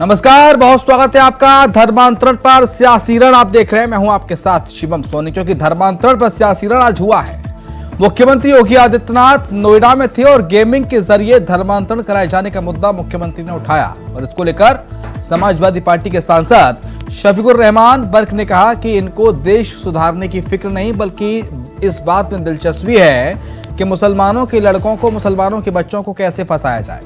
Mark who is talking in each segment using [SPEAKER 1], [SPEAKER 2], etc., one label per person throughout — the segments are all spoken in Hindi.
[SPEAKER 1] नमस्कार, बहुत स्वागत है आपका धर्मांतरण पर सियासी रण आप देख रहे हैं। मैं हूं आपके साथ शिवम सोनी। क्योंकि धर्मांतरण पर सियासी रण आज हुआ है। मुख्यमंत्री योगी आदित्यनाथ नोएडा में थे और गेमिंग के जरिए धर्मांतरण कराए जाने का मुद्दा मुख्यमंत्री ने उठाया और इसको लेकर समाजवादी पार्टी के सांसद शफीकुर रहमान बर्क ने कहा कि इनको देश सुधारने की फिक्र नहीं, बल्कि इस बात में दिलचस्पी है कि मुसलमानों के लड़कों को, मुसलमानों के बच्चों को कैसे फंसाया जाए।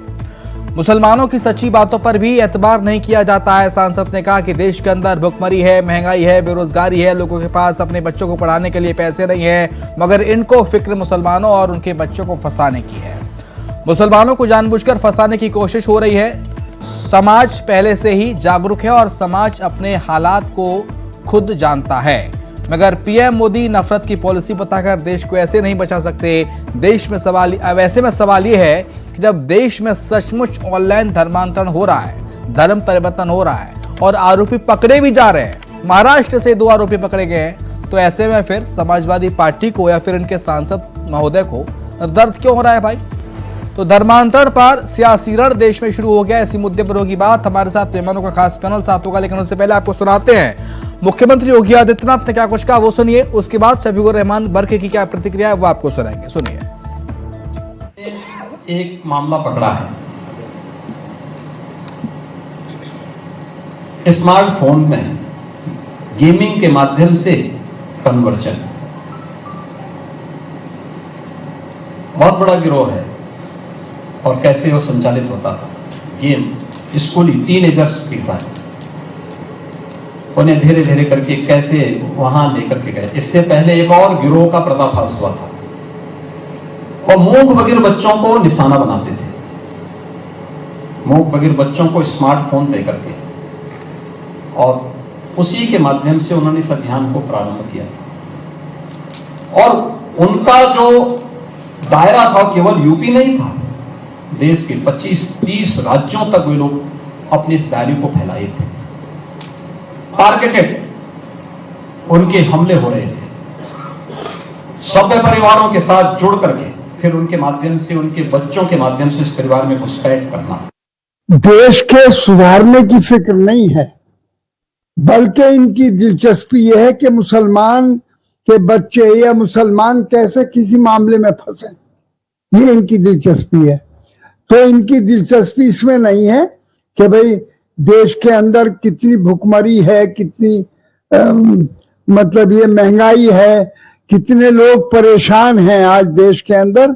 [SPEAKER 1] मुसलमानों की सच्ची बातों पर भी एतबार नहीं किया जाता है। सांसद ने कहा कि देश के अंदर भुखमरी है, महंगाई है, बेरोजगारी है, लोगों के पास अपने बच्चों को पढ़ाने के लिए पैसे नहीं है, मगर इनको फिक्र मुसलमानों और उनके बच्चों को फंसाने की है। मुसलमानों को जानबूझकर फंसाने की कोशिश हो रही है। समाज पहले से ही जागरूक है और समाज अपने हालात को खुद जानता है, मगर पीएम मोदी नफरत की पॉलिसी बताकर देश को ऐसे नहीं बचा सकते। देश में वैसे में सवाल यह है कि जब देश में सचमुच ऑनलाइन धर्मांतरण हो रहा है, धर्म परिवर्तन हो रहा है और आरोपी पकड़े भी जा रहे हैं, महाराष्ट्र से 2 आरोपी पकड़े गए हैं, तो ऐसे में फिर समाजवादी पार्टी को या फिर इनके सांसद महोदय को दर्द क्यों हो रहा है भाई। तो धर्मांतरण पर सियासी रण देश में शुरू हो गया। इसी मुद्दे पर होगी बात। हमारे साथ मेहमानों का खास पैनल साथ होगा, लेकिन उससे पहले आपको सुनाते हैं मुख्यमंत्री योगी आदित्यनाथ ने क्या कुछ कहा, वो सुनिए। उसके बाद शफीकुर रहमान बर्क की क्या प्रतिक्रिया है वो आपको सुनाएंगे, सुनिए।
[SPEAKER 2] एक मामला पकड़ा है, स्मार्टफोन में गेमिंग के माध्यम से कन्वर्जन, बहुत बड़ा गिरोह है। और कैसे वो संचालित होता था, गेम स्कूली टीनेजर्स की बात, उन्हें धीरे धीरे करके कैसे वहां लेकर के गए। इससे पहले एक और गिरोह का पर्दाफाश हुआ था, और मूक बधिर बच्चों को निशाना बनाते थे। मूक बधिर बच्चों को स्मार्टफोन दे करके, और उसी के माध्यम से उन्होंने इस अभियान को प्रारंभ किया। और उनका जो दायरा था केवल यूपी नहीं था, देश के 25-30 राज्यों तक वे लोग अपने इस दायरे को फैलाए थे। टारगेटेड उनके हमले हो रहे थे, सभ्य परिवारों के साथ जुड़ करके फिर उनके माध्यम से, उनके बच्चों के माध्यम से इस परिवार में घुसपैठ करना।
[SPEAKER 3] देश के सुधारने की फिक्र नहीं है, बल्कि इनकी दिलचस्पी यह है कि मुसलमान के बच्चे या मुसलमान कैसे किसी मामले में फंसे, ये इनकी दिलचस्पी है। तो इनकी दिलचस्पी इसमें नहीं है कि भाई देश के अंदर कितनी भुखमरी है, कितनी मतलब ये महंगाई है, कितने लोग परेशान हैं आज देश के अंदर,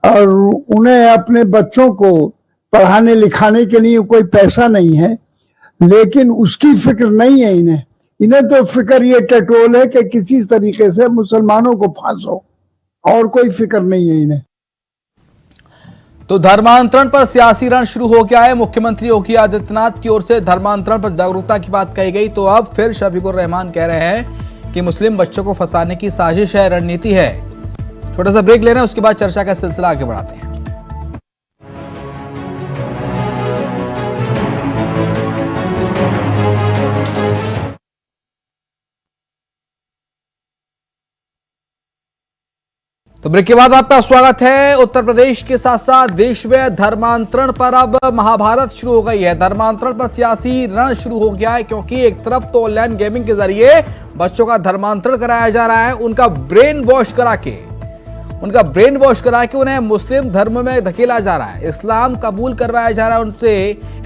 [SPEAKER 3] और उन्हें अपने बच्चों को पढ़ाने लिखाने के लिए कोई पैसा नहीं है, लेकिन उसकी फिक्र नहीं है इन्हें। इन्हें तो फिक्र ये टटोल है कि किसी तरीके से मुसलमानों को फांसो, और कोई फिक्र नहीं है इन्हें।
[SPEAKER 1] तो धर्मांतरण पर सियासी रण शुरू हो गया है। मुख्यमंत्री योगी आदित्यनाथ की ओर से धर्मांतरण पर जागरूकता की बात कही गई, तो अब फिर शफीकुर रहमान कह रहे हैं कि मुस्लिम बच्चों को फंसाने की साजिश है, रणनीति है। छोटा सा ब्रेक ले रहे हैं, उसके बाद चर्चा का सिलसिला आगे बढ़ाते हैं। तो ब्रेक के बाद आपका स्वागत है। उत्तर प्रदेश के साथ साथ देश में धर्मांतरण पर अब महाभारत शुरू हो गई है। धर्मांतरण पर सियासी रण शुरू हो गया है, क्योंकि एक तरफ तो ऑनलाइन गेमिंग के जरिए बच्चों का धर्मांतरण कराया जा रहा है, उनका ब्रेन वॉश करा के उन्हें मुस्लिम धर्म में धकेला जा रहा है, इस्लाम कबूल करवाया जा रहा है उनसे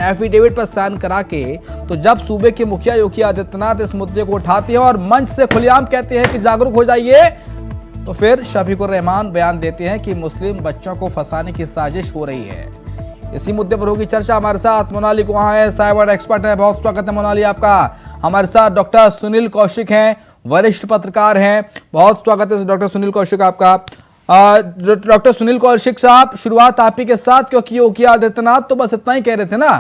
[SPEAKER 1] एफिडेविट पर साइन करा के। तो जब सूबे के मुखिया योगी आदित्यनाथ इस मुद्दे को उठाते हैं और मंच से खुलेआम कहते हैं कि जागरूक हो जाइए, तो फिर शफीकुर रहमान बयान देते हैं कि मुस्लिम बच्चों को फंसाने की साजिश हो रही है। इसी मुद्दे पर होगी चर्चा। हमारे साथ मोनाली वहां है, साइबर एक्सपर्ट है। बहुत स्वागत है मोनाली आपका। हमारे साथ डॉक्टर सुनील कौशिक हैं, वरिष्ठ पत्रकार हैं। बहुत स्वागत है डॉक्टर सुनील कौशिक आपका। डॉक्टर सुनील कौशिक साहब, शुरुआत आप ही के साथ, क्योंकि योगी आदित्यनाथ तो बस इतना ही कह रहे थे ना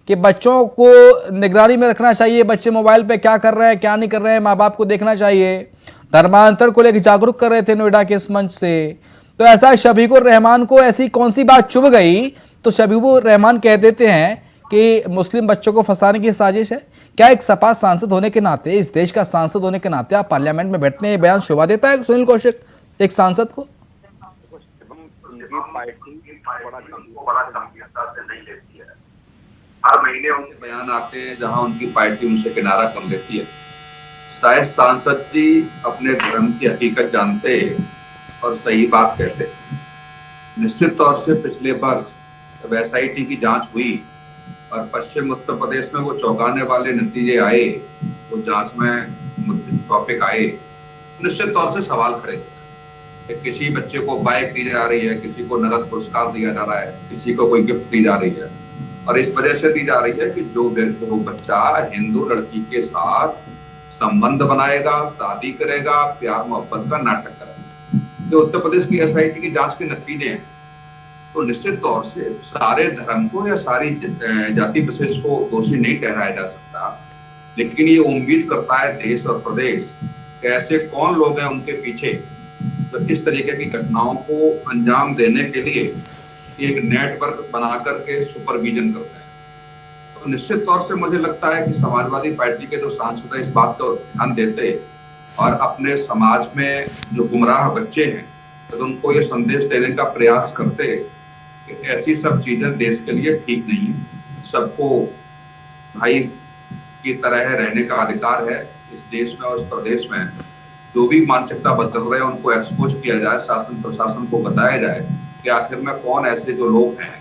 [SPEAKER 1] कि बच्चों को निगरानी में रखना चाहिए, बच्चे मोबाइल पे क्या कर रहे हैं क्या नहीं कर रहे हैं माँ बाप को देखना चाहिए। धर्मांतरण को लेकर जागरूक कर रहे थे नोएडा के इस मंच से। तो ऐसा शफीकुर रहमान को ऐसी कौन सी बात चुभ गई तो शफीकुर रहमान कह देते हैं कि मुस्लिम बच्चों को फंसाने की साजिश है। क्या एक सपा सांसद होने के नाते, इस देश का सांसद होने के नाते आप पार्लियामेंट में बैठने ये बयान शोभा देता है सुनील कौशिक एक सांसद को?
[SPEAKER 4] पार्टी बड़ा गंभीरता से नहीं लेती है। हर महीने उनके बयान आते हैं जहां उनकी पार्टी उनसे किनारा कर लेती है। शायद सांसद जी अपने धर्म की हकीकत जानते और सही बात कहते। निश्चित तौर से पिछले वर्ष जब एसआईटी की जांच हुई और पश्चिम उत्तर प्रदेश में वो चौंकाने वाले नतीजे आए, वो जांच में टॉपिक आए, निश्चित तौर से सवाल खड़े कि किसी बच्चे को बाइक दी जा रही है, किसी को नगद पुरस्कार दिया जा रहा है, किसी को कोई गिफ्ट दी जा रही है, और इस वजह से दी जा रही है कि जो बच्चा हिंदू लड़की के साथ संबंध बनाएगा, शादी करेगा, प्यार मोहब्बत का नाटक करेगा। जो उत्तर प्रदेश की एसआईटी की जांच के नतीजे हैं, तो निश्चित तौर से सारे धर्म को या सारी जाति विशेष को दोषी नहीं ठहराया जा सकता, लेकिन ये उम्मीद करता है देश और प्रदेश कि ऐसे कौन लोग हैं उनके पीछे तो इस तरीके की घटनाओं को अंजाम देने के लिए एक नेटवर्क बना करके सुपरविजन करते हैं। तो निश्चित तौर से मुझे लगता है कि समाजवादी पार्टी के जो सांसद इस बात को ध्यान देते और अपने समाज में जो गुमराह बच्चे हैं तो उनको ये संदेश देने का प्रयास करते कि ऐसी सब चीजें देश के लिए ठीक नहीं है। सबको भाई की तरह रहने का अधिकार है इस देश में और इस प्रदेश में। जो भी मानसिकता बदल रहे हैं उनको एक्सपोज किया जाए, शासन प्रशासन को बताया जाए कि आखिर में कौन ऐसे जो लोग हैं।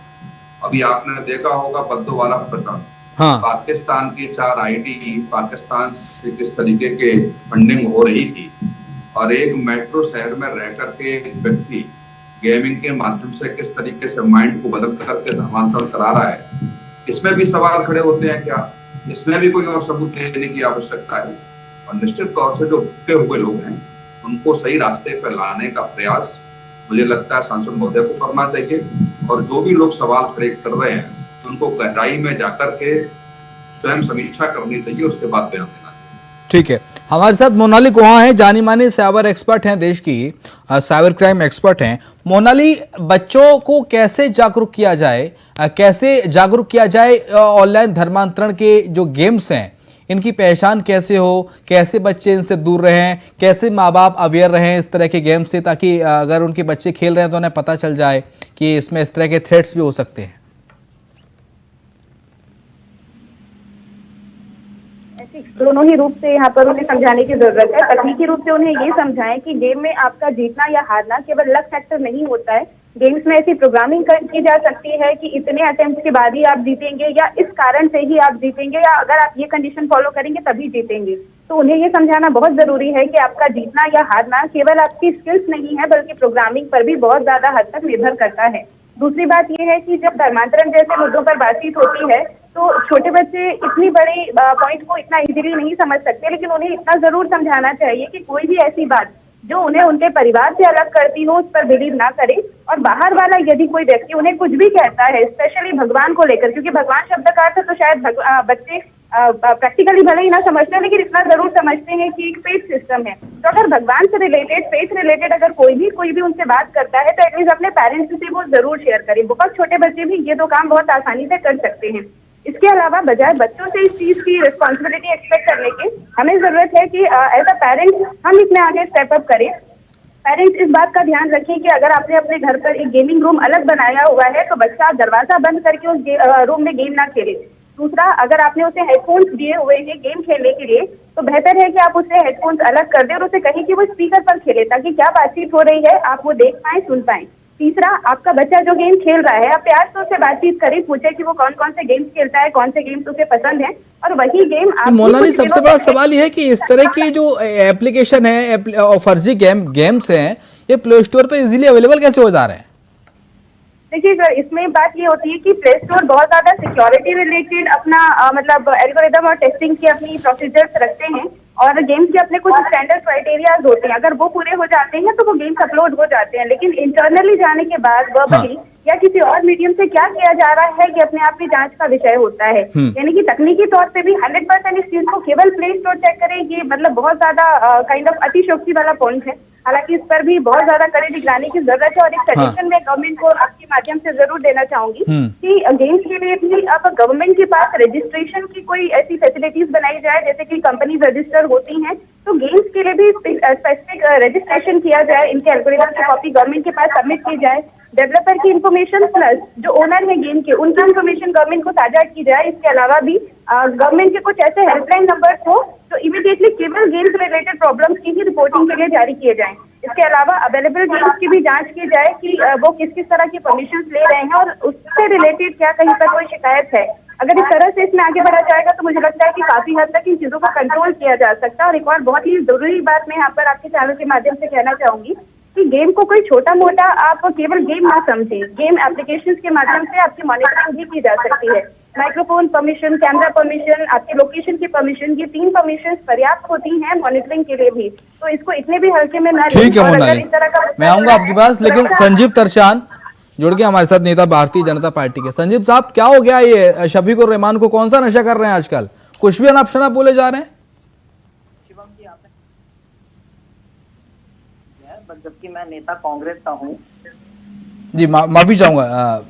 [SPEAKER 4] अभी आपने देखा होगा बद्दोवाला प्रकरण,
[SPEAKER 1] हाँ।
[SPEAKER 4] पाकिस्तान की 4 आईडी पाकिस्तान से किस तरीके के फंडिंग हो रही थी और एक मेट्रो शहर में रह करके एक व्यक्ति गेमिंग के माध्यम से किस तरीके से माइंड को बदल करके धर्मांतरण करा रहा है। इसमें भी सवाल खड़े होते हैं, क्या इसमें भी कोई और सबूत देने की आवश्यकता है? और निश्चित तौर से जो भटके हुए लोग हैं उनको सही रास्ते पर लाने का प्रयास मुझे लगता है सांसद महोदय को करना चाहिए, और जो भी लोग सवाल खड़े कर रहे हैं उनको गहराई में जाकर के स्वयं समीक्षा करनी चाहिए, उसके बाद बयान देना चाहिए।
[SPEAKER 1] ठीक है, हमारे साथ मोनाली गुहा हैं, जानी मानी साइबर एक्सपर्ट हैं, देश की साइबर क्राइम एक्सपर्ट हैं। मोनाली, बच्चों को कैसे जागरूक किया जाए, कैसे जागरूक किया जाए ऑनलाइन धर्मांतरण के जो गेम्स हैं इनकी पहचान कैसे हो, कैसे बच्चे इनसे दूर रहें, कैसे माँ बाप अवेयर रहें इस तरह के गेम से, ताकि अगर उनके बच्चे खेल रहे हैं तो उन्हें पता चल जाए कि इसमें इस तरह के थ्रेट्स भी हो सकते हैं।
[SPEAKER 5] दोनों ही रूप से यहाँ पर उन्हें समझाने की जरूरत है। तकनीकी रूप से उन्हें ये समझाएं कि गेम में आपका जीतना या हारना केवल लक फैक्टर नहीं होता है। गेम्स में ऐसी प्रोग्रामिंग की जा सकती है कि इतने अटेम्प्ट के बाद ही आप जीतेंगे, या इस कारण से ही आप जीतेंगे, या अगर आप ये कंडीशन फॉलो करेंगे तभी जीतेंगे। तो उन्हें ये समझाना बहुत जरूरी है कि आपका जीतना या हारना केवल आपकी स्किल्स नहीं है, बल्कि प्रोग्रामिंग पर भी बहुत ज्यादा हद तक निर्भर करता है। दूसरी बात यह है कि जब धर्मांतरण जैसे मुद्दों पर बातचीत होती है तो छोटे बच्चे इतनी बड़ी पॉइंट को इतना इजीली नहीं समझ सकते, लेकिन उन्हें इतना जरूर समझाना चाहिए कि कोई भी ऐसी बात जो उन्हें उनके परिवार से अलग करती हो उस पर बिलीव ना करें। और बाहर वाला यदि कोई व्यक्ति उन्हें कुछ भी कहता है, स्पेशली भगवान को लेकर, क्योंकि भगवान शब्द का अर्थ तो शायद बच्चे प्रैक्टिकली भले ही ना समझते हैं, लेकिन इतना जरूर समझते हैं कि एक फेथ सिस्टम है। तो अगर भगवान से रिलेटेड, फेथ रिलेटेड अगर कोई भी उनसे बात करता है तो एटलीस्ट अपने पेरेंट्स से वो जरूर शेयर करें। बहुत छोटे बच्चे भी ये दो काम बहुत आसानी से कर सकते हैं। इसके अलावा बजाय बच्चों से इस चीज की रिस्पॉन्सिबिलिटी एक्सपेक्ट करने की, हमें जरूरत है कि एज अ पेरेंट्स हम इसमें आगे स्टेप अप करें। पेरेंट्स इस बात का ध्यान रखें कि अगर आपने अपने घर पर एक गेमिंग रूम अलग बनाया हुआ है तो बच्चा दरवाजा बंद करके उस रूम में गेम ना खेले। दूसरा, अगर आपने उसे हेडफोन्स दिए हुए हैं गेम खेलने के लिए तो बेहतर है कि आप उसे हेडफोन्स अलग कर दें और उसे कहें कि वो स्पीकर पर खेले, ताकि क्या बातचीत हो रही है आप वो देख पाए, सुन पाए। तीसरा, आपका बच्चा जो गेम खेल रहा है आप प्यार से उससे बातचीत करें, पूछे कि वो कौन कौन से गेम्स खेलता है, कौन से गेम्स उसे पसंद है, और वही गेम आप।
[SPEAKER 1] मोनाली, सबसे बड़ा सवाल ये है कि इस तरह की जो एप्लीकेशन है और फर्जी गेम्स हैं ये प्ले स्टोर पर इजीली अवेलेबल कैसे हो जा रहे हैं?
[SPEAKER 5] देखिए, इसमें बात ये होती है कि प्ले स्टोर बहुत ज्यादा सिक्योरिटी रिलेटेड अपना मतलब एल्गोरिदम और टेस्टिंग की अपनी प्रोसीजर्स रखते हैं, और गेम्स के अपने कुछ स्टैंडर्ड क्राइटेरियाज होते हैं। अगर वो पूरे हो जाते हैं तो वो गेम्स अपलोड हो जाते हैं, लेकिन इंटरनली जाने के बाद वर्बली या किसी और मीडियम से क्या किया जा रहा है कि अपने आप की जांच का विषय होता है। यानी कि तकनीकी तौर पे भी 100% इस चीज को केवल प्ले स्टोर चेक करे, ये मतलब बहुत ज्यादा काइंड ऑफ अतिशोक्ति वाला पॉइंट है। हालांकि इस पर भी बहुत ज्यादा कड़ी निगरानी की जरूरत है, और एक सजेशन मैं गवर्नमेंट को आपके माध्यम से जरूर देना चाहूंगी कि गेम्स के लिए भी अब गवर्नमेंट के पास रजिस्ट्रेशन की कोई ऐसी फैसिलिटीज बनाई जाए, जैसे कि कंपनी रजिस्टर होती हैं, तो गेम्स के लिए भी स्पेसिफिक रजिस्ट्रेशन किया जाए, इनके एल्गोरिथम की कॉपी गवर्नमेंट के पास सबमिट की जाए। डेवलपर की इन्फॉर्मेशन प्लस जो ओनर है गेम के उनकी इन्फॉर्मेशन गवर्नमेंट को साझा की जाए। इसके अलावा भी गवर्नमेंट के कुछ ऐसे हेल्पलाइन नंबर हो तो इमीडिएटली केवल गेम्स रिलेटेड प्रॉब्लम्स की ही रिपोर्टिंग के लिए जारी किए जाएं। इसके अलावा अवेलेबल गेम्स की भी जांच की जाए कि वो किस किस तरह की परमिशन ले रहे हैं और उससे रिलेटेड क्या कहीं पर कोई शिकायत है। अगर इस तरह से इसमें आगे बढ़ा जाएगा तो मुझे लगता है कि काफी हद तक इन चीजों को कंट्रोल किया जा सकता है। और एक और बहुत ही जरूरी बात मैं यहाँ पर आपके चैनल के माध्यम से कहना चाहूंगी कि गेम को कोई छोटा मोटा आप केवल गेम ना समझे। गेम एप्लीकेशंस के माध्यम से आपकी मॉनिटरिंग भी की जा सकती है। माइक्रोफोन परमिशन, कैमरा परमिशन, आपकी लोकेशन की परमिशन, ये 3 परमिशन पर्याप्त होती हैं मॉनिटरिंग के लिए भी। तो इसको इतने भी हल्के में ना लें।
[SPEAKER 1] ठीक है
[SPEAKER 5] और अगर
[SPEAKER 1] मोनाली,
[SPEAKER 5] इस तरह का
[SPEAKER 1] मैं आऊंगा आपके पास, लेकिन संजीव तरचान जुड़ के हमारे साथ, नेता भारतीय जनता पार्टी के। संजीव साहब, क्या हो गया ये शफीकुर रहमान को? कौन सा नशा कर रहे हैं आजकल? कुछ भी अनाप शनाप बोले जा रहे हैं।
[SPEAKER 6] जबकि मैं नेता कांग्रेस का हूँ।
[SPEAKER 1] जी माफी चाहूंगा,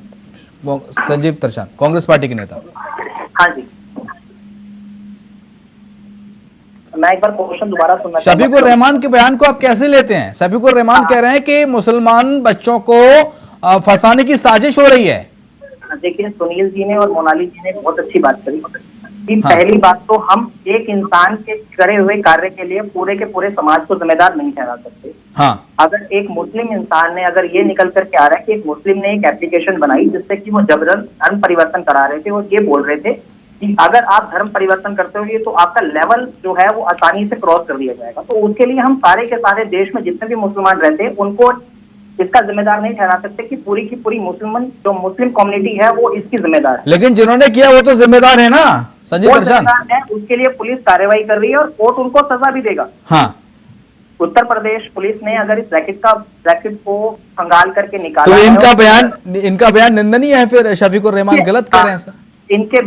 [SPEAKER 1] संजीव तरचान कांग्रेस पार्टी के नेता।
[SPEAKER 6] हाँ जी, मैं एक बार क्वेश्चन दोबारा सुनना चाहूंगा।
[SPEAKER 1] शफीकुर रहमान के बयान को आप कैसे लेते हैं? शफीकुर रहमान कह रहे हैं कि मुसलमान बच्चों को फंसाने की साजिश हो रही है।
[SPEAKER 6] देखिए, सुनील जी ने और मोनाली जी ने बहुत अच्छी बात करी कि
[SPEAKER 1] हाँ।
[SPEAKER 6] पहली बात तो हम एक इंसान के करे हुए कार्य के लिए पूरे के पूरे समाज को जिम्मेदार नहीं ठहरा सकते।
[SPEAKER 1] हाँ।
[SPEAKER 6] अगर एक मुस्लिम इंसान ने, अगर ये निकल करके आ रहा है कि एक मुस्लिम ने एक एप्लीकेशन बनाई जिससे कि वो जबरन धर्म परिवर्तन करा रहे थे और ये बोल रहे थे कि अगर आप धर्म परिवर्तन करते हो तो आपका लेवल जो है वो आसानी से क्रॉस कर दिया जाएगा, तो उसके लिए हम सारे के सारे देश में जितने भी मुसलमान रहते हैं उनको इसका जिम्मेदार नहीं ठहरा सकते कि पूरी की पूरी मुसलमान जो मुस्लिम कम्युनिटी है वो इसकी जिम्मेदार है।
[SPEAKER 1] लेकिन जिन्होंने किया वो तो जिम्मेदार है ना संजीव
[SPEAKER 6] वो
[SPEAKER 1] तरचान।
[SPEAKER 6] जिम्मेदार है, उसके लिए पुलिस कार्रवाई कर रही है और कोर्ट उनको सजा भी देगा।
[SPEAKER 1] हाँ।
[SPEAKER 6] उत्तर प्रदेश पुलिस ने अगर इस रैकेट को खंगाल करके निकाला
[SPEAKER 1] तो
[SPEAKER 6] है
[SPEAKER 1] इनका बयान निंदनीय है। फिर शफीकुर रहमान गलत कह रहे हैं सर।
[SPEAKER 6] इनके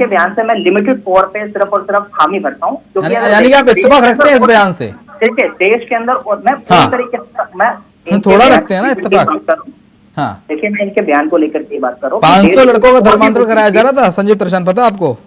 [SPEAKER 6] बयान से मैं लिमिटेड तौर पे सिर्फ और सिर्फ हामी भरता हूँ, क्योंकि
[SPEAKER 1] यानी कि आप इत्तेफाक रखते हैं इस बयान से?
[SPEAKER 6] ठीक है, देश के अंदर और मैं पूरी तरीके से मैं
[SPEAKER 1] थोड़ा रखते हैं ना इत्तेफाक। हाँ।
[SPEAKER 6] देखिए, मैं इनके बयान को लेकर के बात कर रहा हूँ।
[SPEAKER 1] 500 लड़कों का धर्मांतरण कराया जा रहा था संजीव तरचान, पता आपको?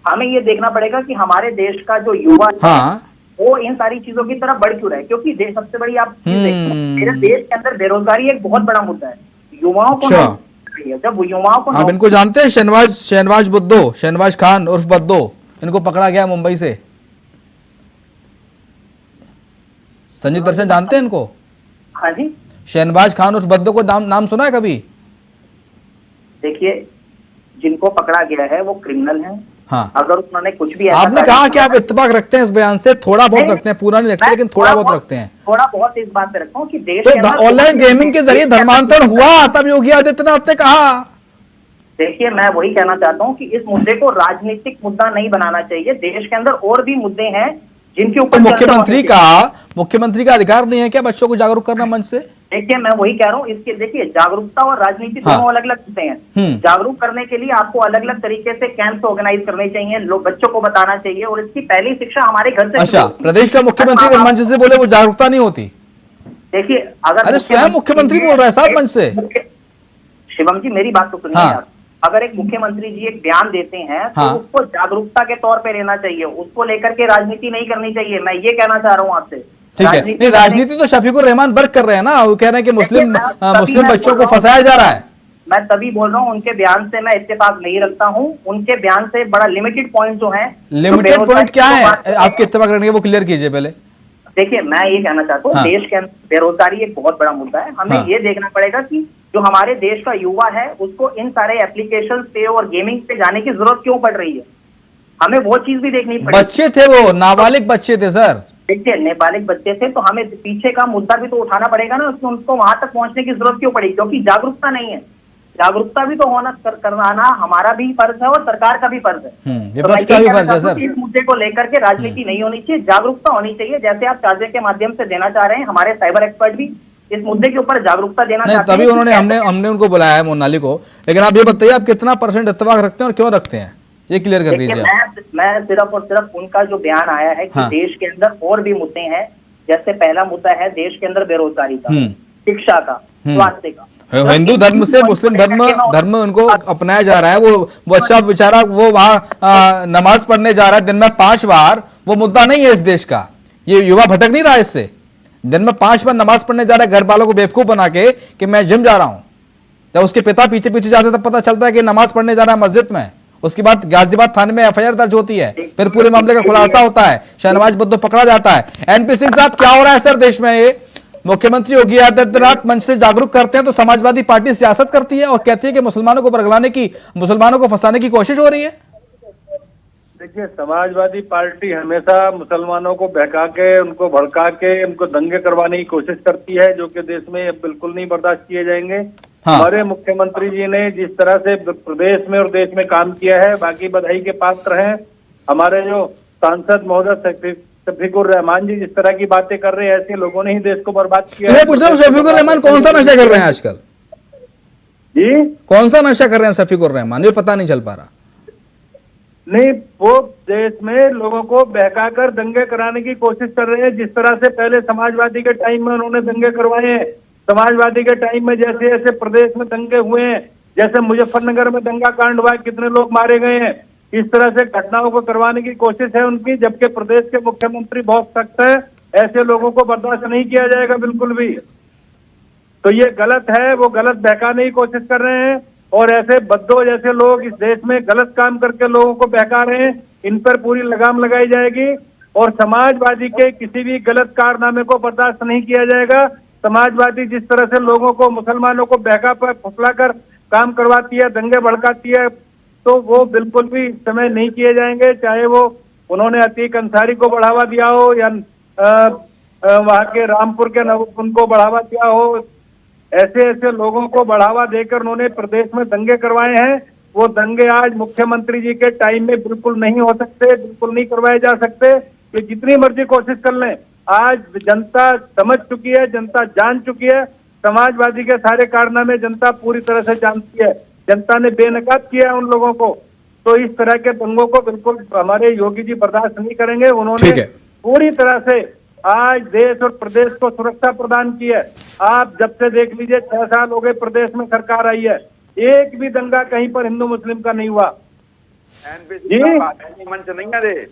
[SPEAKER 6] हमें ये देखना पड़ेगा कि हमारे देश का जो युवा
[SPEAKER 1] हाँ।
[SPEAKER 6] वो इन सारी चीजों की तरफ बढ़ क्यों रहे, क्योंकि सबसे बड़ी आप चीज देखिए, मेरे देश के अंदर बेरोजगारी एक बहुत बड़ा मुद्दा है। युवाओं को जब युवाओं को
[SPEAKER 1] आप इनको जानते हैं? शहनवाज खान उर्फ बद्दो, इनको पकड़ा गया मुंबई से। संजीव तरचान जानते हैं इनको?
[SPEAKER 6] हाँ जी,
[SPEAKER 1] शहनवाज खान उर्फ बद्दो को नाम सुना है कभी?
[SPEAKER 6] देखिए, जिनको पकड़ा गया है वो क्रिमिनल हैं।
[SPEAKER 1] हाँ।
[SPEAKER 6] अगर उन्होंने कुछ भी
[SPEAKER 1] आपने कहा कि आप इत्तेफाक रखते हैं इस बयान से, थोड़ा बहुत रखते हैं, पूरा नहीं रखते, लेकिन थोड़ा बहुत रखते हैं।
[SPEAKER 6] थोड़ा बहुत इस बात पे रखता हूँ कि देश
[SPEAKER 1] तो ऑनलाइन गेमिंग के जरिए धर्मांतरण हुआ, तब योगी आदित्यनाथ ने कहा।
[SPEAKER 6] देखिए, मैं वही कहना चाहता हूँ कि इस मुद्दे को राजनीतिक मुद्दा नहीं बनाना चाहिए। देश के अंदर और भी मुद्दे हैं जिनके ऊपर
[SPEAKER 1] मुख्यमंत्री का अधिकार नहीं है क्या बच्चों को जागरूक करना मंच से?
[SPEAKER 6] देखिए, मैं वही कह रहा हूँ, इसके देखिए, जागरूकता और राजनीति दोनों अलग अलग चीजें हैं। जागरूक करने के लिए आपको अलग अलग तरीके से कैंप ऑर्गेनाइज करने चाहिए, लोग बच्चों को बताना चाहिए, और इसकी पहली शिक्षा हमारे घर से।
[SPEAKER 1] अच्छा, प्रदेश का मुख्यमंत्री अगर मंच से बोले वो जागरूकता नहीं होती?
[SPEAKER 6] देखिए, अगर
[SPEAKER 1] स्वयं मुख्यमंत्री बोल रहा है साहब मंच से।
[SPEAKER 6] शिवम जी, मेरी बात तो सुनिए यार। अगर एक मुख्यमंत्री जी एक बयान देते हैं तो उसको जागरूकता के तौर पे लेना चाहिए, उसको लेकर के राजनीति नहीं करनी चाहिए। मैं ये कहना चाह रहा हूँ आपसे।
[SPEAKER 1] ठीक है, नहीं राजनीति तो शफीकुर रहमान बर्क कर रहे हैं ना, वो कह रहे हैं कि मुस्लिम बच्चों को फंसाया जा रहा है।
[SPEAKER 6] मैं तभी बोल रहा हूँ, उनके बयान से मैं इत्तेफाक नहीं रखता हूँ। उनके बयान से बड़ा लिमिटेड पॉइंट जो है।
[SPEAKER 1] लिमिटेड पॉइंट क्या है आपके इत्तेफाक रखने के, वो क्लियर कीजिए पहले।
[SPEAKER 6] देखिए, मैं ये कहना चाहता हूँ, देश के अंदर बेरोजगारी एक बहुत बड़ा मुद्दा है। हमें ये देखना पड़ेगा कि जो हमारे देश का युवा है उसको इन सारे एप्लीकेशन पे और गेमिंग पे जाने की जरूरत क्यों पड़ रही है, हमें वो चीज भी देखनी पड़ेगी।
[SPEAKER 1] बच्चे थे वो, नाबालिग बच्चे थे सर।
[SPEAKER 6] देखिए, नाबालिग बच्चे थे तो हमें पीछे का मुद्दा भी तो उठाना पड़ेगा ना, उनको वहां तक पहुंचने की जरूरत क्यों पड़ी? क्योंकि जागरूकता नहीं है। जागरूकता भी तो होना करवाना हमारा भी फर्ज है और सरकार का भी फर्ज है। इस मुद्दे को लेकर के राजनीति नहीं होनी चाहिए, जागरूकता होनी चाहिए। जैसे आप चार्जे के माध्यम से देना चाह रहे हैं, हमारे साइबर एक्सपर्ट भी इस मुद्दे के ऊपर जागरूकता देना चाहते हैं।
[SPEAKER 1] तभी उन्होंने हमने उनको बुलाया है मोनाली को। लेकिन आप ये बताइए, आप कितना % इत्तेफाक रखते हैं और क्यों रखते हैं, ये क्लियर कर दीजिए।
[SPEAKER 6] मैं सिर्फ और सिर्फ उनका जो बयान आया है कि देश के अंदर और भी मुद्दे हैं। जैसे पहला मुद्दा है देश के अंदर बेरोजगारी का, शिक्षा का, स्वास्थ्य का।
[SPEAKER 1] हिंदू धर्म से मुस्लिम धर्म उनको अपनाया जा रहा है। वो अच्छा बेचारा वो वहां नमाज पढ़ने जा रहा है दिन में 5 बार, वो मुद्दा नहीं है इस देश का। ये युवा भटक नहीं रहा इससे? दिन में 5 बार नमाज पढ़ने जा रहा है घर वालों को बेवकूफ बना के कि मैं जिम जा रहा हूं। जब उसके पिता पीछे पीछे जाते तब पता चलता है कि नमाज पढ़ने जा रहा है मस्जिद में। उसके बाद गाजियाबाद थाने में एफआईआर दर्ज होती है, फिर पूरे मामले का खुलासा होता है, शहनवाज भुट्टो पकड़ा जाता है। एनपी सिंह साहब, क्या हो रहा है सर देश में? ये मुख्यमंत्री योगी आदित्यनाथ मंच से जागरूक करते हैं तो समाजवादी पार्टी सियासत करती है और कहती है कि मुसलमानों को बरगलाने की, मुसलमानों को फंसाने की कोशिश हो रही है।
[SPEAKER 7] देखिए, समाजवादी पार्टी हमेशा मुसलमानों को बहका के, उनको भड़का के, उनको दंगे करवाने की कोशिश करती है, जो कि देश में बिल्कुल नहीं बर्दाश्त किए जाएंगे।
[SPEAKER 1] हाँ।
[SPEAKER 7] हमारे मुख्यमंत्री जी ने जिस तरह से प्रदेश में और देश में काम किया है, बाकी बधाई के पात्र हैं। हमारे जो सांसद महोदय शफीकुर रहमान जी जिस तरह की बातें कर रहे हैं, ऐसे लोगों ने ही देश को बर्बाद किया है।
[SPEAKER 1] पूछ रहा हूं, शफीकुर रहमान कौन सा नशा कर रहे हैं आजकल?
[SPEAKER 7] जी,
[SPEAKER 1] कौन सा नशा कर रहे हैं शफीकुर रहमान? ये पता नहीं चल पा रहा।
[SPEAKER 7] नहीं, वो देश में लोगों को बहकाकर दंगे कराने की कोशिश कर रहे हैं। जिस तरह से पहले समाजवादी के टाइम में उन्होंने दंगे करवाए हैं, समाजवादी के टाइम में जैसे ऐसे प्रदेश में दंगे हुए हैं, जैसे मुजफ्फरनगर में दंगा कांड हुआ, कितने लोग मारे गए हैं, इस तरह से घटनाओं को करवाने की कोशिश है उनकी। जबकि प्रदेश के मुख्यमंत्री बहुत सख्त है, ऐसे लोगों को बर्दाश्त नहीं किया जाएगा बिल्कुल भी। तो ये गलत है, वो गलत बहकाने की कोशिश कर रहे हैं और ऐसे बद्दो जैसे लोग इस देश में गलत काम करके लोगों को बहका रहे हैं, इन पर पूरी लगाम लगाई जाएगी और समाजवादी के किसी भी गलत कारनामे को बर्दाश्त नहीं किया जाएगा। समाजवादी जिस तरह से लोगों को, मुसलमानों को बहका पर फुसला कर काम करवाती है, दंगे भड़काती है, तो वो बिल्कुल भी इस समय नहीं किए जाएंगे। चाहे वो उन्होंने अतीक अंसारी को बढ़ावा दिया हो या वहां के रामपुर के उनको बढ़ावा दिया हो, ऐसे ऐसे लोगों को बढ़ावा देकर उन्होंने प्रदेश में दंगे करवाए हैं। वो दंगे आज मुख्यमंत्री जी के टाइम में बिल्कुल नहीं हो सकते, बिल्कुल नहीं करवाए जा सकते। ये जितनी मर्जी कोशिश कर लें, आज जनता समझ चुकी है, जनता जान चुकी है, समाजवादी के सारे कारनामे जनता पूरी तरह से जानती है। जनता ने बेनकाब किया है उन लोगों को। तो इस तरह के दंगों को बिल्कुल हमारे योगी जी बर्दाश्त नहीं करेंगे। उन्होंने पूरी तरह से आज देश और प्रदेश को सुरक्षा प्रदान की है। आप जब से देख लीजिए 6 साल हो गए प्रदेश में सरकार आई है, एक भी दंगा कहीं पर हिंदू मुस्लिम का नहीं हुआ।
[SPEAKER 8] मंच नहीं है।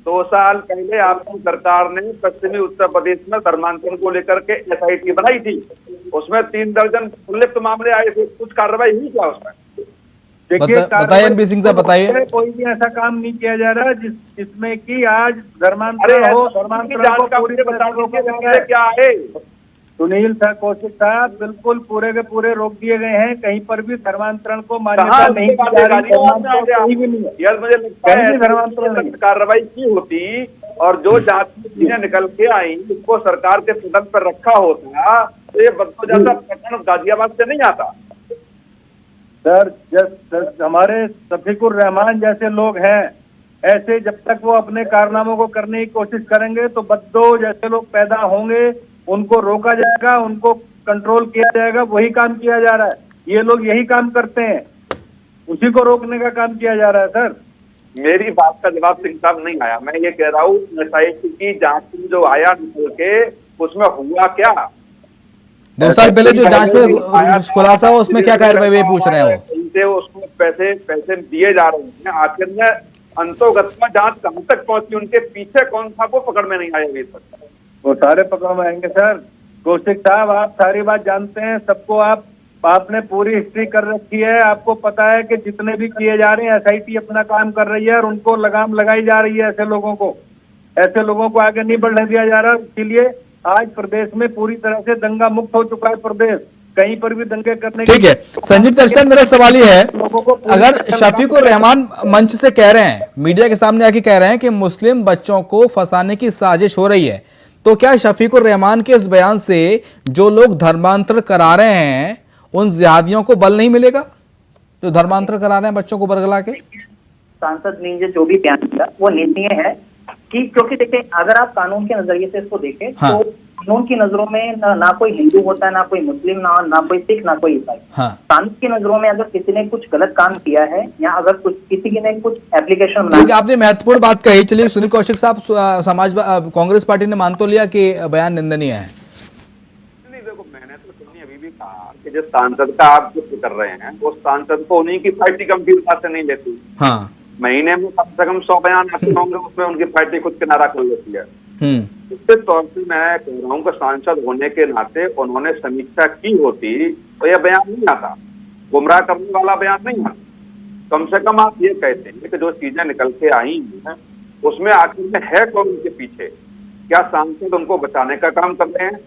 [SPEAKER 8] 2 साल पहले आपकी सरकार ने पश्चिमी उत्तर प्रदेश में धर्मांतरण को लेकर के SIT बनाई थी, उसमें 3 दर्जन संलिप्त मामले आए थे, कुछ कार्रवाई हुई क्या उसमें?
[SPEAKER 7] देखिए,
[SPEAKER 1] बताइए एनपी सिंह साहब, बताइए।
[SPEAKER 7] कोई भी ऐसा काम नहीं किया जा रहा जिसमें कि आज धर्मांतरण हो, धर्मांतरण को पूरी तरह क्या है। सुनील कौशिक साहब, बिल्कुल पूरे के पूरे रोक दिए गए हैं। कहीं पर भी धर्मांतरण को मान्यता नहीं दी जा रही।
[SPEAKER 8] मुझे लगता है धर्मांतरण कार्रवाई की होती और जो जांच में चीजें निकल के आई उसको सरकार के सदन पर रखा होता तो ये बद्दो जैसा प्रकरण गाजियाबाद से नहीं आता।
[SPEAKER 7] सर, हमारे शफीकुर रहमान जैसे लोग हैं, ऐसे जब तक वो अपने कारनामों को करने की कोशिश करेंगे तो बद्दो जैसे लोग पैदा होंगे, उनको रोका जाएगा, उनको कंट्रोल किया जाएगा। वही काम किया जा रहा है। ये लोग यही काम करते हैं, उसी को रोकने का काम किया जा रहा है। सर,
[SPEAKER 8] मेरी बात का जवाब सिंह साहब नहीं आया। मैं ये कह रहा हूँ SIT की जांच में जो आया निकल के, उसमें हुआ क्या?
[SPEAKER 1] 2 साल पहले जो जांच में खुलासा हुआ उसमें क्या कार्रवाई पूछ रहे हैं
[SPEAKER 8] वो? उसमें पैसे दिए जा रहे हैं। आखिर में अंतोगत में जांच कहां तक पहुंची, उनके पीछे कौन था, वो पकड़ में नहीं आया अभी तक।
[SPEAKER 7] वो सारे पकड़ में आएंगे सर। कौशिक साहब, आप सारी बात जानते हैं, सबको आपने पूरी हिस्ट्री कर रखी है। आपको पता है कि जितने भी किए जा रहे हैं SIT अपना काम कर रही है और उनको लगाम लगाई जा रही है। ऐसे लोगों को आगे नहीं बढ़ने दिया जा रहा। इसीलिए आज प्रदेश में पूरी तरह से दंगा मुक्त हो चुका है प्रदेश। कहीं पर भी दंगे करने
[SPEAKER 1] ठीक है। संजीव दर्शन, मेरा सवाल ये है, अगर शफीकुर रहमान मंच से कह रहे हैं, मीडिया के सामने आके कह रहे हैं कि मुस्लिम बच्चों को फंसाने की साजिश हो रही है, तो क्या शफीकुर रहमान के इस बयान से जो लोग धर्मांतरण करा रहे हैं उन जिहादियों को बल नहीं मिलेगा जो धर्मांतरण करा रहे हैं बच्चों को बरगला के?
[SPEAKER 6] सांसद ने जो भी बयान किया वो निंदनीय है कि, क्योंकि देखिए, अगर आप कानून के नजरिए से इसको देखें तो कानून की नजरों में ना कोई हिंदू होता है, ना कोई मुस्लिम, ना कोई सिख, ना कोई ईसाई। कानून की नजरों में अगर किसी ने कुछ गलत काम किया है या अगर किसी ने कुछ एप्लीकेशन बनाया।
[SPEAKER 1] आपने महत्वपूर्ण बात कही। चलिए सुनील कौशिक साहब, कांग्रेस पार्टी ने मान तो लिया कि बयान निंदनीय है।
[SPEAKER 8] देखो, मैंने तो सुनी अभी भी कहा कि जिस सांसद का आप जिक्र कर रहे हैं उस सांसद को उन्हीं की पार्टी गंभीरता से नहीं लेती। महीने में कम से कम 100 बयान आते होंगे, उसमें उनकी पार्टी खुद किनारा कर लेती है। निश्चित तौर से मैं कह रहा हूँ कि सांसद होने के नाते उन्होंने समीक्षा की होती तो यह बयान नहीं आता, गुमराह करने वाला बयान नहीं आता। कम से कम आप ये कहते हैं कि जो चीजें निकल के आई हैं उसमें आखिर में है कौन उनके पीछे? क्या सांसद उनको बचाने का काम कर रहे हैं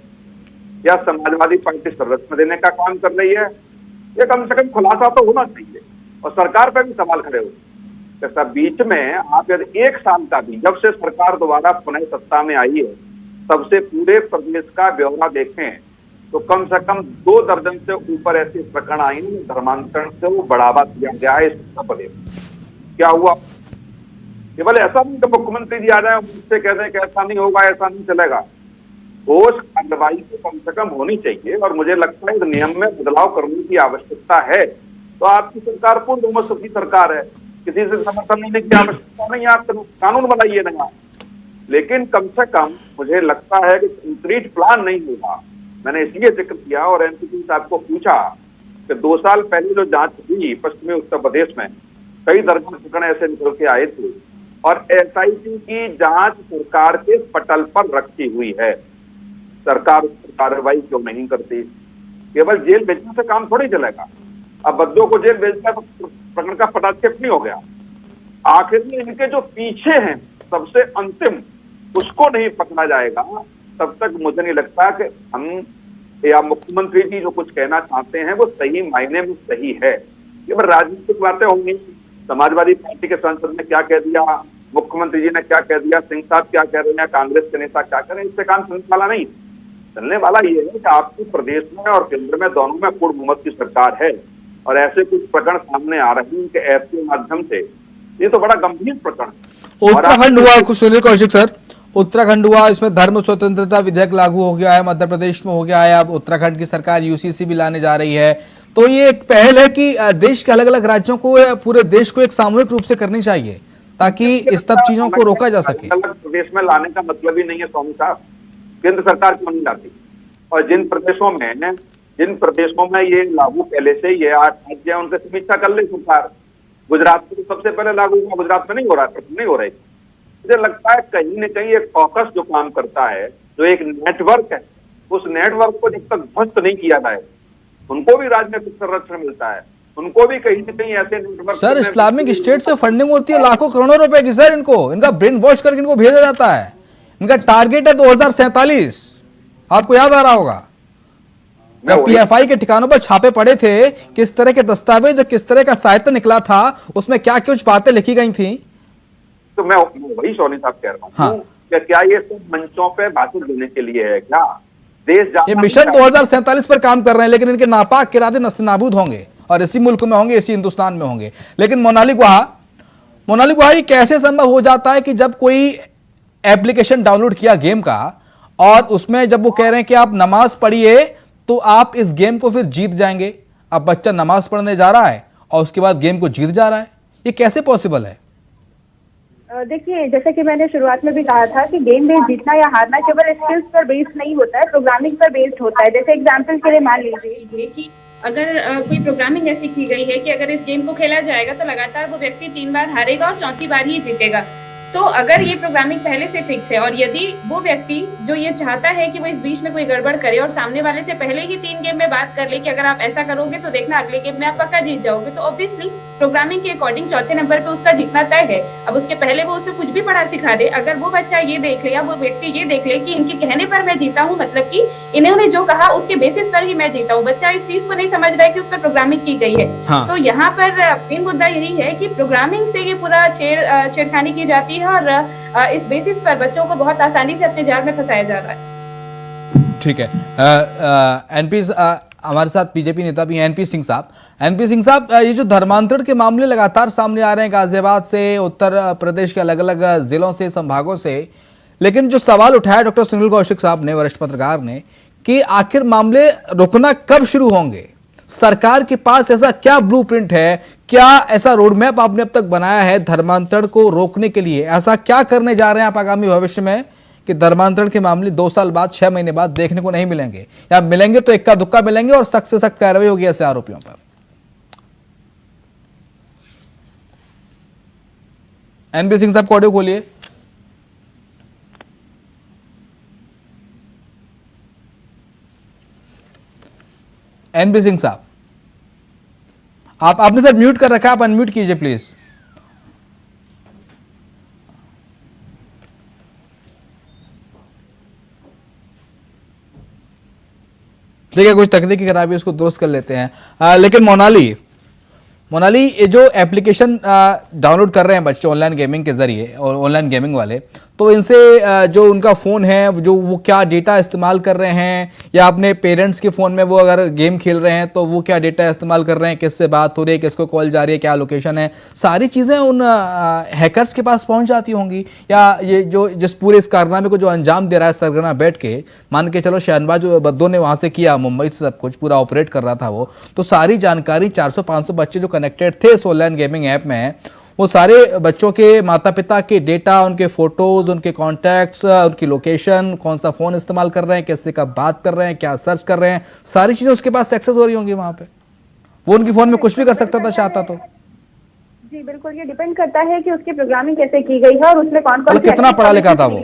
[SPEAKER 8] या समाजवादी पार्टी संरक्षण देने का काम कर रही है? ये कम से कम खुलासा तो होना चाहिए और सरकार पर भी सवाल खड़े होते। जैसा बीच में आप यदि 1 साल का भी, जब से सरकार दोबारा पुनः सत्ता में आई है तब से पूरे प्रदेश का ब्यौरा देखें तो कम से कम 2 दर्जन से ऊपर ऐसे प्रकरण आए हैं धर्मांतरण से वो बढ़ावा दिया गया है इस उत्तर प्रदेश में। क्या हुआ? केवल ऐसा नहीं कि मुख्यमंत्री जी आ जाए मुझसे कह दें कि ऐसा नहीं होगा, ऐसा नहीं चलेगा। ठोस कार्रवाई तो कम से कम होनी चाहिए और मुझे लगता है नियम में बदलाव करने की आवश्यकता है। तो आपकी सरकार पूर्ण बहुमत की सरकार है, किसी से समर्थन लेने की आवश्यकता नहीं है, आप कानून बनाइए नया। लेकिन कम से कम मुझे लगता है कि कंक्रीट प्लान नहीं होगा। मैंने इसलिए जिक्र किया और एनपीसी साहब को पूछा कि 2 साल पहले जो जांच हुई पश्चिमी उत्तर प्रदेश में कई दर्जन प्रकरण ऐसे निकल के आए थे और एसआईटी की जांच सरकार के पटल पर रखी हुई है, सरकार कार्रवाई क्यों नहीं करती? केवल जेल भेजने से काम थोड़ी चलेगा। अब बद्दों को जेल भेजना तो प्रकरण का पटाक्षेप नहीं हो गया। आखिर में इनके जो पीछे हैं सबसे अंतिम, उसको नहीं पकड़ा जाएगा तब तक मुझे नहीं लगता कि हम या मुख्यमंत्री जी जो कुछ कहना चाहते हैं वो सही मायने में सही है। केवल राजनीतिक बातें होंगी, समाजवादी पार्टी के सांसद ने क्या कह दिया, मुख्यमंत्री जी ने क्या कह दिया, सिंह साहब क्या कह रहे हैं, कांग्रेस के नेता क्या कह रहे हैं, इससे काम चलने वाला नहीं। चलने वाला ये है कि आपके प्रदेश में और केंद्र में दोनों में पूर्ण बहुमत की सरकार है और ऐसे कुछ प्रकरण सामने आ रहे हैं कि ऐप के माध्यम से, ये तो बड़ा गंभीर प्रकरण है।
[SPEAKER 1] उत्तराखंड हुआ कुछ, सुनील कौशिक सर, उत्तराखंड हुआ, इसमें धर्म स्वतंत्रता विधेयक लागू हो गया है, मध्य प्रदेश में हो गया है, अब उत्तराखंड की सरकार यूसीसी भी लाने जा रही है। तो ये एक पहल है कि देश के अलग अलग राज्यों को, पूरे देश को एक सामूहिक रूप से करनी चाहिए ताकि इस सब चीजों को रोका जा सके।
[SPEAKER 8] अलग प्रदेश में लाने का मतलब ही नहीं है स्वामी साहब, केंद्र सरकार क्यों नहीं लाती? और जिन प्रदेशों में ये लागू पहले से ये 8 राज्य है उनसे समीक्षा कर ले सरकार। गुजरात में तो सबसे पहले लागू हुआ, गुजरात में नहीं हो रहा है, नहीं हो रही। मुझे लगता है कहीं न कहीं एक कॉकस जो काम करता है, जो एक नेटवर्क है, उस नेटवर्क को जब तक ध्वस्त नहीं किया जाए, उनको भी राजनीतिक संरक्षण मिलता है, उनको भी कहीं न कहीं ऐसे नेटवर्क।
[SPEAKER 1] सर इस्लामिक स्टेट से फंडिंग होती है लाखों करोड़ों रुपए की सर, इनका ब्रेन वॉश करके इनको भेजा जाता है। इनका टारगेट है 2047, आपको याद आ रहा होगा पीएफआई के ठिकानों पर छापे पड़े थे, किस तरह के दस्तावेज, किस तरह का साहित्य निकला था, उसमें क्या कुछ बातें लिखी गई थी।
[SPEAKER 8] तो मैं वही सोनी साहब कह रहा हूँ।
[SPEAKER 1] हाँ।
[SPEAKER 8] क्या ये सब मंचों पे भाषण देने के लिए है क्या? देश
[SPEAKER 1] ये मिशन 2047 पर काम कर रहे हैं, लेकिन इनके नापाक इरादे नस्तानाबूद होंगे और इसी मुल्क में होंगे, इसी हिंदुस्तान में होंगे। लेकिन मोनाली गुहा, ये कैसे संभव हो जाता है कि जब कोई एप्लीकेशन डाउनलोड किया गेम का और उसमें जब वो कह रहे हैं कि आप नमाज पढ़िए तो आप इस गेम को फिर जीत जाएंगे। अब बच्चा नमाज पढ़ने जा रहा है और उसके बाद गेम को जीत जा रहा है, ये कैसे पॉसिबल है?
[SPEAKER 5] देखिए, जैसे कि मैंने शुरुआत में भी कहा था कि गेम में जीतना या हारना केवल स्किल्स पर बेस्ड नहीं होता है, प्रोग्रामिंग पर बेस्ड होता है। जैसे एग्जांपल के लिए मान लीजिए कि
[SPEAKER 9] अगर कोई प्रोग्रामिंग ऐसी की गई है कि अगर इस गेम को खेला जाएगा तो लगातार वो व्यक्ति 3 बार हारेगा और 4थी बार ही जीतेगा। तो अगर ये प्रोग्रामिंग पहले से फिक्स है और यदि वो व्यक्ति जो ये चाहता है कि वो इस बीच में कोई गड़बड़ करे और सामने वाले से पहले ही 3 गेम में बात कर ले कि अगर आप ऐसा करोगे तो देखना अगले गेम में आप पक्का जीत जाओगे, तो ऑब्वियसली प्रोग्रामिंग के अकॉर्डिंग 4थे नंबर पे उसका जीतना तय है। अब उसके पहले वो उसे कुछ भी पढ़ा सिखा दे, अगर वो बच्चा ये देख ले या वो व्यक्ति ये देख ले कि इनके कहने पर मैं जीता हूँ, मतलब कि इन्होंने जो कहा उसके बेसिस पर ही मैं जीता हूँ, बच्चा इस चीज को नहीं समझ रहा है कि उस पर प्रोग्रामिंग की गई है। हाँ। तो यहाँ पर मेन मुद्दा यही है कि प्रोग्रामिंग से ये पूरा छेड़खानी की जाती है और इस बेसिस पर बच्चों को बहुत आसानी से अपने जाल में फंसाया जा रहा है।
[SPEAKER 1] ठीक है, एनपी हमारे साथ बीजेपी नेता भी हैं एनपी सिंह साहब, ये जो धर्मांतरण के मामले लगातार सामने आ रहे हैं गाजियाबाद से, उत्तर प्रदेश के अलग अलग जिलों से, संभागों से, लेकिन जो सवाल उठाया डॉक्टर सुनील कौशिक साहब ने, वरिष्ठ पत्रकार ने, कि आखिर मामले रुकना कब शुरू होंगे? सरकार के पास ऐसा क्या ब्लूप्रिंट है, क्या ऐसा रोड मैप आपने अब तक बनाया है धर्मांतरण को रोकने के लिए? ऐसा क्या करने जा रहे हैं आप आगामी भविष्य में कि धर्मांतरण के मामले 2 साल बाद, 6 महीने बाद देखने को नहीं मिलेंगे, या मिलेंगे तो इक्का दुक्का मिलेंगे और सख्त से सख्त कार्रवाई होगी ऐसे आरोपियों पर? एनपी सिंह साहब को ऑडियो खोलिए। एनपी सिंह साहब, आपने सर म्यूट कर रखा है, आप अनम्यूट कीजिए प्लीज। देखिए कुछ तकनीकी खराबी, उसको दुरुस्त कर लेते हैं। लेकिन मोनाली ये जो एप्लीकेशन डाउनलोड कर रहे हैं बच्चे ऑनलाइन गेमिंग के जरिए और ऑनलाइन गेमिंग वाले, तो इनसे जो उनका फ़ोन है जो वो क्या डेटा इस्तेमाल कर रहे हैं, या अपने पेरेंट्स के फ़ोन में वो अगर गेम खेल रहे हैं तो वो क्या डेटा इस्तेमाल कर रहे हैं, किससे बात हो रही है, किसको कॉल जा रही है, क्या लोकेशन है, सारी चीज़ें उन हैकर्स के पास पहुंच जाती होंगी। या ये जो जिस पूरे इस कारनामे को जो अंजाम दे रहा है सरगना बैठ के, मान के चलो शहनवाज बद्दो ने वहाँ से किया, मुंबई से सब कुछ पूरा ऑपरेट कर रहा था वो, तो सारी जानकारी 400-500 बच्चे जो कनेक्टेड थे इस ऑनलाइन गेमिंग ऐप में, वो सारे बच्चों के माता पिता के डेटा, उनके फोटोज, उनके कॉन्टैक्ट्स, उनकी लोकेशन, कौन सा फोन इस्तेमाल कर रहे हैं, किससे का बात कर रहे हैं, क्या सर्च कर रहे हैं, सारी चीजें उसके पास एक्सेस हो रही होंगी वहां पे। वो उनके फोन में कुछ भी कर सकता था चाहता तो।
[SPEAKER 5] जी बिल्कुल, ये डिपेंड करता है कि उसकी प्रोग्रामिंग कैसे की गई है और उसमें कौन कौन
[SPEAKER 1] कितना पढ़ा लिखा था वो।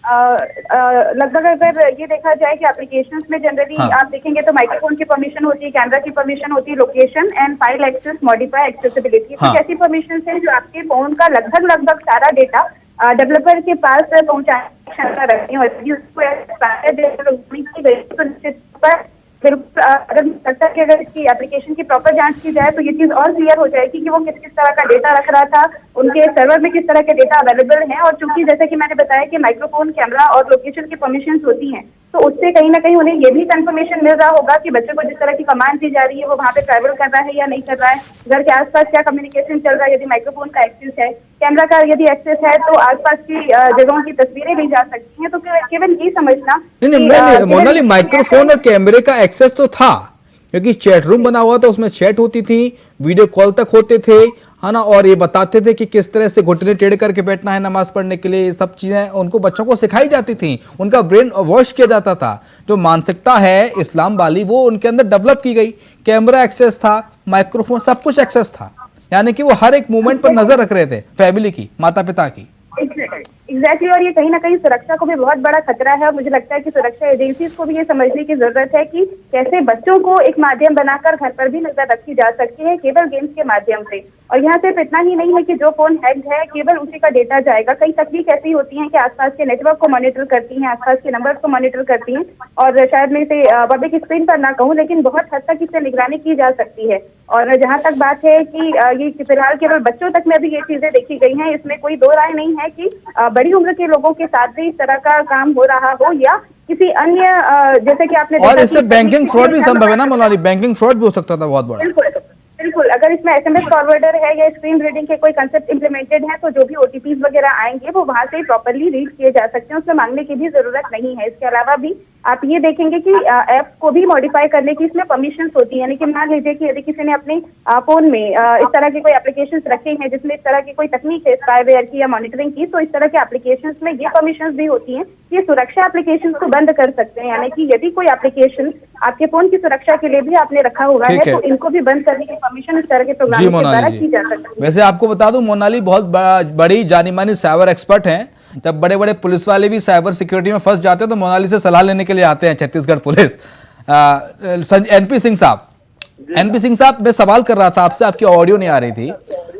[SPEAKER 5] लगभग अगर ये देखा जाए कि एप्लीकेशंस में जनरली आप देखेंगे तो माइक्रोफोन की परमिशन होती है, कैमरा की परमिशन होती है, location and file access, modify, accessibility, कुछ ऐसी परमिशन है जो आपके फोन का लगभग सारा डेटा डेवलपर के पास पहुंचाने की क्षमता रखती है। बिल्कुल अगर लगता है कि अगर इसकी एप्लीकेशन की प्रॉपर जांच की जाए तो ये चीज और क्लियर हो जाएगी कि वो किस किस तरह का डेटा रख रहा था, उनके सर्वर में किस तरह के डेटा अवेलेबल है। और चूंकि जैसे कि मैंने बताया कि माइक्रोफोन, कैमरा और लोकेशन की परमिशंस होती हैं, तो उससे कहीं ना कहीं उन्हें ये भी कंफर्मेशन मिल रहा होगा कि बच्चे को जिस तरह की कमांड दी जा रही है वो वहाँ पे ट्रैवल कर रहा है या नहीं कर रहा है, घर के आसपास क्या कम्युनिकेशन चल रहा है, यदि माइक्रोफोन का एक्सेस है, कैमरा का यदि एक्सेस है तो आसपास की जगहों की तस्वीरें भी जा सकती हैं। तो केवल ये समझना
[SPEAKER 1] नहीं मोनाली, माइक्रोफोन और कैमरे का एक्सेस तो था, क्योंकि चैट रूम बना हुआ था, उसमें चैट होती थी, वीडियो कॉल तक होते थे, है ना, और ये बताते थे कि किस तरह से घुटने टेढ़े करके बैठना है नमाज पढ़ने के लिए। ये सब चीजें उनको बच्चों को सिखाई जाती थी, उनका ब्रेन वॉश किया जाता था। जो मानसिकता है इस्लाम वाली वो उनके अंदर डेवलप की गई। कैमरा एक्सेस था, माइक्रोफोन, सब कुछ एक्सेस था, यानी कि वो हर एक मूवमेंट पर नजर रख रहे थे फैमिली की, माता पिता की।
[SPEAKER 5] एग्जैक्टली और ये कहीं ना कहीं सुरक्षा को भी बहुत बड़ा खतरा है। और मुझे लगता है कि सुरक्षा एजेंसीज को भी ये समझने की जरूरत है कि कैसे बच्चों को एक माध्यम बनाकर घर पर भी नजर रखी जा सकती है केवल गेम्स के माध्यम से। और यहाँ सिर्फ इतना ही नहीं है कि जो फोन हैक्ड है केवल उसी का डेटा जाएगा। कई तकनीक ऐसी होती हैं कि आसपास के नेटवर्क को मॉनिटर करती हैं, आसपास के नंबर्स को मॉनिटर करती हैं, और शायद मैं इसे पब्लिक स्क्रीन पर ना कहूँ, लेकिन बहुत हद तक इससे निगरानी की जा सकती है। और जहाँ तक बात है कि ये फिलहाल केवल बच्चों तक में भी ये चीजें देखी गई हैं, इसमें कोई दो राय नहीं है कि बड़ी उम्र के लोगों के साथ भी इस तरह का काम हो रहा हो या किसी अन्य जैसे कि आपने,
[SPEAKER 1] और इससे बैंकिंग फ्रॉड भी संभव है ना मोनाली, बैंकिंग फ्रॉड भी हो सकता था बहुत बड़ा।
[SPEAKER 5] बिल्कुल, अगर इसमें एसएमएस फॉरवर्डर है या स्क्रीन रीडिंग के कोई कंसेप्ट इंप्लीमेंटेड है तो जो भी ओटीपीज वगैरह आएंगे वो वहां से प्रॉपर्ली रीड किए जा सकते हैं, उसमें मांगने की भी जरूरत नहीं है। इसके अलावा भी आप ये देखेंगे कि ऐप को भी मॉडिफाई करने की इसमें परमिशंस होती है। यानी कि मान लीजिए कि यदि किसी ने अपने फोन में इस तरह के कोई एप्लीकेशंस रखे हैं जिसमें इस तरह की कोई तकनीक है स्पाईवेयर की या मॉनिटरिंग की, तो इस तरह के एप्लीकेशंस में ये परमिशंस भी होती हैं कि सुरक्षा एप्लीकेशंस को बंद कर सकते हैं। यानी कि यदि कोई एप्लीकेशन आपके फोन की सुरक्षा के लिए भी आपने रखा हुआ है तो इनको भी बंद करने की परमिशन इस तरह के प्रोग्राम के द्वारा की जा सकती है।
[SPEAKER 1] वैसे आपको बता दूं मोनाली बहुत बड़ी जानी मानी साइबर एक्सपर्ट हैं। जब बड़े बड़े पुलिस वाले भी साइबर सिक्योरिटी में फंस जाते हैं तो मोनाली से सलाह लेने के लिए आते हैं छत्तीसगढ़ पुलिस। एनपी सिंह साहब, एनपी सिंह साहब, मैं सवाल कर रहा था आपसे, आपकी ऑडियो नहीं आ रही थी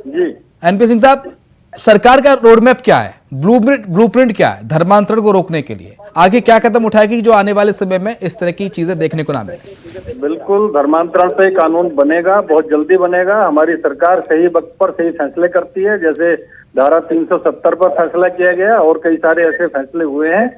[SPEAKER 1] जी। एनपी सिंह साहब, सरकार का रोडमैप क्या है, ब्लूप्रिंट क्या है धर्मांतरण को रोकने के लिए? आगे क्या कदम उठाएगी जो आने वाले समय में इस तरह की चीजें देखने को ना मिले?
[SPEAKER 10] बिल्कुल, धर्मांतरण पे कानून बनेगा, बहुत जल्दी बनेगा। हमारी सरकार सही वक्त पर सही फैसले करती है, जैसे धारा 370 पर फैसला किया गया और कई सारे ऐसे फैसले हुए हैं,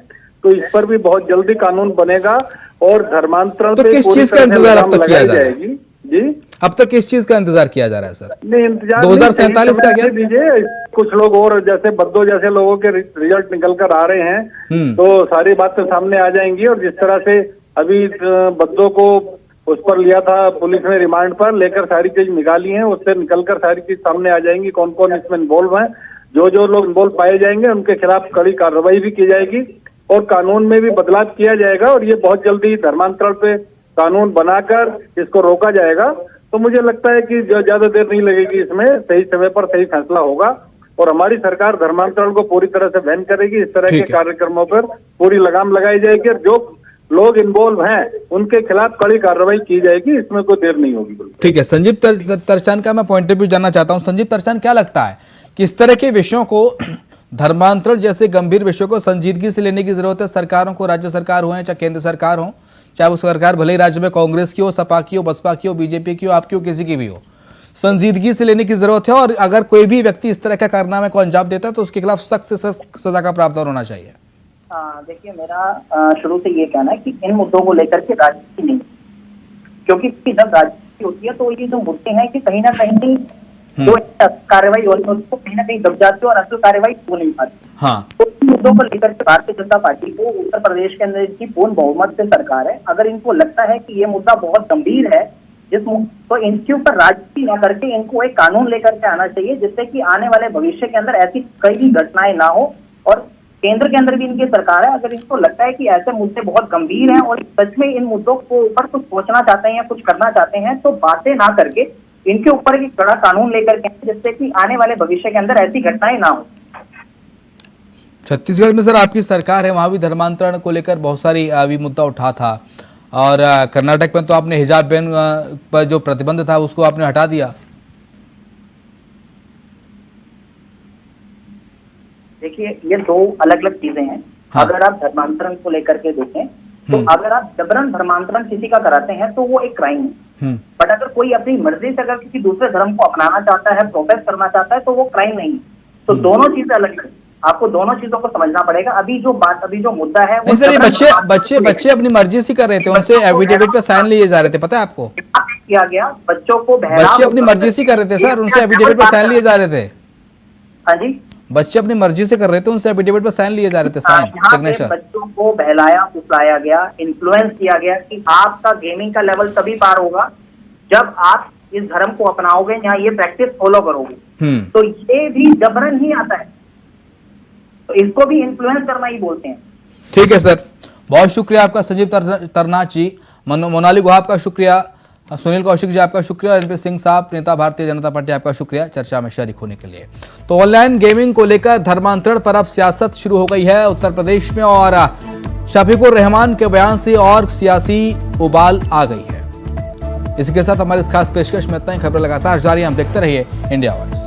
[SPEAKER 10] तो इस पर भी बहुत जल्दी कानून बनेगा। और धर्मांतरण
[SPEAKER 1] तो किस चीज का इंतजार अब तक किया जा रहा है
[SPEAKER 10] जी?
[SPEAKER 1] अब तक किस चीज का इंतजार किया जा रहा है सर?
[SPEAKER 10] नहीं, इंतजार
[SPEAKER 1] 2047 का क्या
[SPEAKER 10] दीजिए, कुछ लोग और जैसे बद्दो जैसे लोगों के रिजल्ट निकल कर आ रहे हैं तो सारी बातें सामने आ जाएंगी। और जिस तरह से अभी बद्दो को उस पर लिया था पुलिस ने रिमांड पर लेकर, सारी चीज निकाली है, उससे निकलकर सारी चीज सामने आ जाएंगी, कौन कौन इसमें इन्वॉल्व है। जो जो लोग इन्वॉल्व पाए जाएंगे उनके खिलाफ कड़ी कार्रवाई भी की जाएगी और कानून में भी बदलाव किया जाएगा। और ये बहुत जल्दी धर्मांतरण पे कानून बनाकर इसको रोका जाएगा। तो मुझे लगता है कि ज्यादा देर नहीं लगेगी, इसमें सही समय पर सही फैसला होगा और हमारी सरकार धर्मांतरण को पूरी तरह से बैन करेगी। इस तरह के कार्यक्रमों पर पूरी लगाम लगाई जाएगी और जो लोग इन्वॉल्व हैं उनके खिलाफ कड़ी कार्रवाई की जाएगी, इसमें कोई देर नहीं होगी।
[SPEAKER 1] ठीक है, संजीव तरचान का मैं पॉइंट ऑफ व्यू जानना चाहता हूं। संजीव तरचान, क्या लगता है कि इस तरह के विषयों को, धर्मांतरण जैसे गंभीर विषयों को संजीदगी से लेने की जरूरत है सरकारों को, राज्य सरकार हो चाहे केंद्र सरकार हो, चाहे वो सरकार भले ही राज्य में कांग्रेस की हो, सपा की हो, बसपा की हो, बीजेपी की हो, आपकी हो, किसी की भी हो, संजीदगी से लेने की जरूरत है। और अगर कोई भी व्यक्ति इस तरह का कारनामे को अंजाम देता है तो उसके खिलाफ सख्त से सख्त सजा का प्रावधान होना चाहिए।
[SPEAKER 6] देखिए, मेरा शुरू से ये कहना है कि इन मुद्दों को लेकर के राजनीति नहीं, क्योंकि जब राजनीति होती है तो ये जो मुद्दे हैं कि कहीं ना कहीं जो कार्रवाई हो रही है उसको कहीं ना कहीं दब जाती है और असल कार्रवाई हो नहीं पाती।
[SPEAKER 1] हाँ।
[SPEAKER 6] तो इन मुद्दों को लेकर के भारतीय जनता पार्टी को, उत्तर प्रदेश के अंदर की पूर्ण बहुमत से सरकार है, अगर इनको लगता है कि ये मुद्दा बहुत गंभीर है तो इनके ऊपर राजनीति न करके इनको एक कानून लेकर के आना चाहिए, जिससे कि आने वाले भविष्य के अंदर ऐसी कई घटनाएं ना हो। और केंद्र के अंदर भी इनकी सरकार है, अगर इनको लगता है कि ऐसे मुद्दे बहुत गंभीर हैं और सच में इन मुद्दों को ऊपर कुछ सोचना चाहते हैं या कुछ करना चाहते हैं, तो बातें ना करके इनके ऊपर एक कड़ा कानून लेकर के, जिससे कि आने वाले भविष्य के अंदर ऐसी घटनाएं ना हो।
[SPEAKER 1] छत्तीसगढ़ में सर आपकी सरकार है, वहां भी धर्मांतरण को लेकर बहुत सारी अभी मुद्दा उठा था, और कर्नाटक में तो आपने हिजाब बैन पर जो प्रतिबंध था उसको आपने हटा दिया।
[SPEAKER 6] देखिए, ये दो अलग अलग चीजें हैं। हाँ। अगर आप धर्मांतरण को लेकर के देखें तो अगर आप जबरन धर्मांतरण किसी का कराते हैं तो वो एक क्राइम है। बट अगर कोई अपनी मर्जी से अगर किसी दूसरे धर्म को अपनाना चाहता है, प्रोफेस करना चाहता है, तो वो क्राइम नहीं है। तो दोनों चीजें अलग है, आपको दोनों चीजों को समझना पड़ेगा। अभी जो मुद्दा है वो
[SPEAKER 1] बच्चे अपनी मर्जी से कर रहे थे, उनसे एफिडेविट पे साइन लिए जा रहे थे, पता है आपको?
[SPEAKER 6] किया गया, बच्चों को
[SPEAKER 1] बच्चे अपनी मर्जी से कर रहे थे सर, उनसे एफिडेविट पे साइन लिए जा रहे थे।
[SPEAKER 6] हाँ जी,
[SPEAKER 1] बच्चे अपनी मर्जी से कर रहे थे, उनसे एफिडेविट पर साइन लिए जा रहे थे, साइन, सिग्नेचर।
[SPEAKER 6] बच्चों को बहलाया फुसलाया गया, इन्फ्लुएंस किया गया कि आपका गेमिंग का लेवल तभी पार होगा जब आप इस धर्म को अपनाओगे या ये प्रैक्टिस फॉलो करोगे। तो ये भी जबरन ही आता है, तो इसको भी इन्फ्लुएंस करना ही बोलते हैं।
[SPEAKER 1] ठीक है सर, बहुत शुक्रिया आपका संजीव तरनाच जी, मोनाली गुहा आपका शुक्रिया, सुनील कौशिक जी आपका शुक्रिया, एनपी सिंह साहब नेता भारतीय जनता पार्टी आपका शुक्रिया चर्चा में शरीक होने के लिए। तो ऑनलाइन गेमिंग को लेकर धर्मांतरण पर अब सियासत शुरू हो गई है उत्तर प्रदेश में, और शफीकुर रहमान के बयान से और सियासी उबाल आ गई है। इसी के साथ हमारे इस खास पेशकश में इतना ही। खबर लगातार जारी, हम देखते रहिए इंडिया वॉइस।